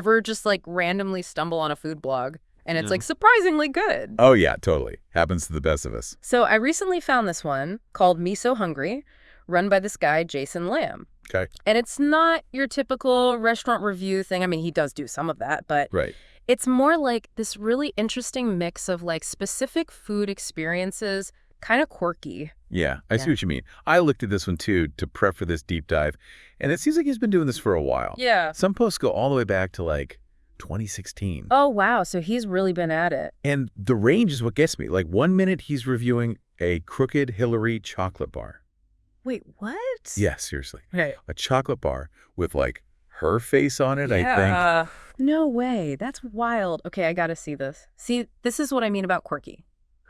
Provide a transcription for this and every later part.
Ever just like randomly stumble on a food blog and it's Yeah. like surprisingly good? Oh, yeah, totally. Happens to the best of us. So I recently found this one called Me So Hungry, run by this guy, Jason Lamb. Okay. And it's not your typical restaurant review thing. I mean, he does do some of that, but Right. it's more like this really interesting mix of like specific food experiences, kind of quirky. Yeah, I see Yeah. what you mean. I looked at this one, too, to prep for this deep dive, and it seems like he's been doing this for a while. Yeah. Some posts go all the way back to, like, 2016. Oh, wow. So he's really been at it. And the range is what gets me. Like, 1 minute he's reviewing a Crooked Hillary chocolate bar. Wait, what? Yeah, seriously. Right. A chocolate bar with, like, her face on it, I think. No way. That's wild. Okay, I gotta see this. See, this is what I mean about quirky.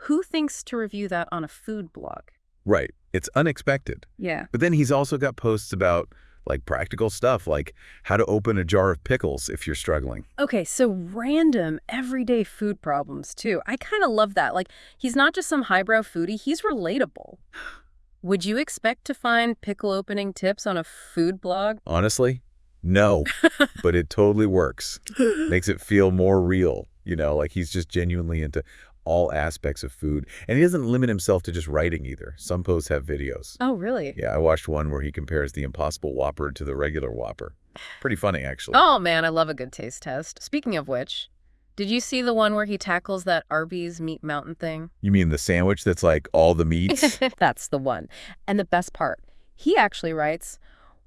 Who thinks to review that on a food blog? Right. It's unexpected. Yeah. But then he's also got posts about, like, practical stuff, like how to open a jar of pickles if you're struggling. Okay, so random, everyday food problems, too. I kind of love that. Like, he's not just some highbrow foodie, he's relatable. Would you expect to find pickle opening tips on a food blog? Honestly, no. But it totally works. Makes it feel more real, like he's just genuinely into all aspects of food. And he doesn't limit himself to just writing either. Some posts have videos. Oh, really? Yeah, I watched one where he compares the Impossible Whopper to the regular Whopper. Pretty funny, actually. Oh, man, I love a good taste test. Speaking of which, did you see the one where he tackles that Arby's Meat Mountain thing? You mean the sandwich that's like all the meats? That's the one. And the best part, he actually writes,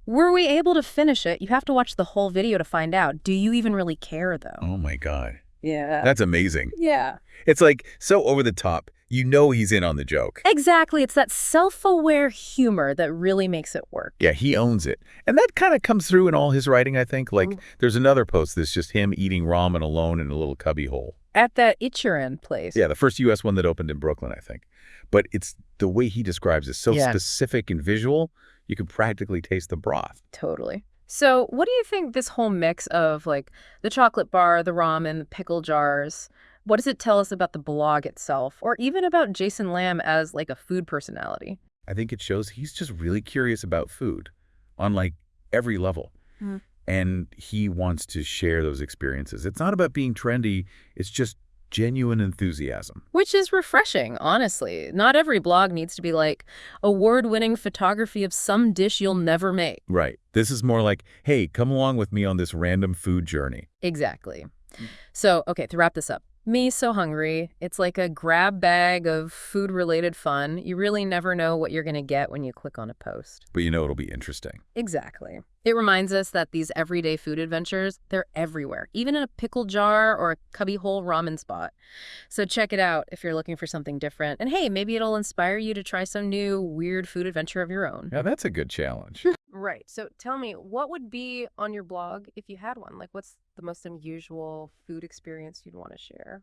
were we able to finish it? You have to watch the whole video to find out. Do you even really care, though? Oh, my God. Yeah. That's amazing. Yeah. It's like so over the top. He's in on the joke. Exactly. It's that self-aware humor that really makes it work. Yeah, he owns it. And that kind of comes through in all his writing, I think. Like, there's another post that's just him eating ramen alone in a little cubby hole. At that Ichiran place. Yeah, the first U.S. one that opened in Brooklyn, I think. But it's the way he describes it, so Yeah. specific and visual, you can practically taste the broth. Totally. So what do you think this whole mix of like the chocolate bar, the ramen, the pickle jars, what does it tell us about the blog itself or even about Jason Lamb as like a food personality? I think it shows he's just really curious about food on like every level. Mm. And he wants to share those experiences. It's not about being trendy. It's just genuine enthusiasm. Which is refreshing, honestly. Not every blog needs to be like award-winning photography of some dish you'll never make. Right. This is more like, hey, come along with me on this random food journey. Exactly. So, okay, to wrap this up. Me So Hungry. It's like a grab bag of food-related fun. You really never know what you're going to get when you click on a post. But it'll be interesting. Exactly. It reminds us that these everyday food adventures, they're everywhere, even in a pickle jar or a cubbyhole ramen spot. So check it out if you're looking for something different. And hey, maybe it'll inspire you to try some new weird food adventure of your own. Yeah, that's a good challenge. Right. So tell me, what would be on your blog if you had one? Like, what's the most unusual food experience you'd want to share?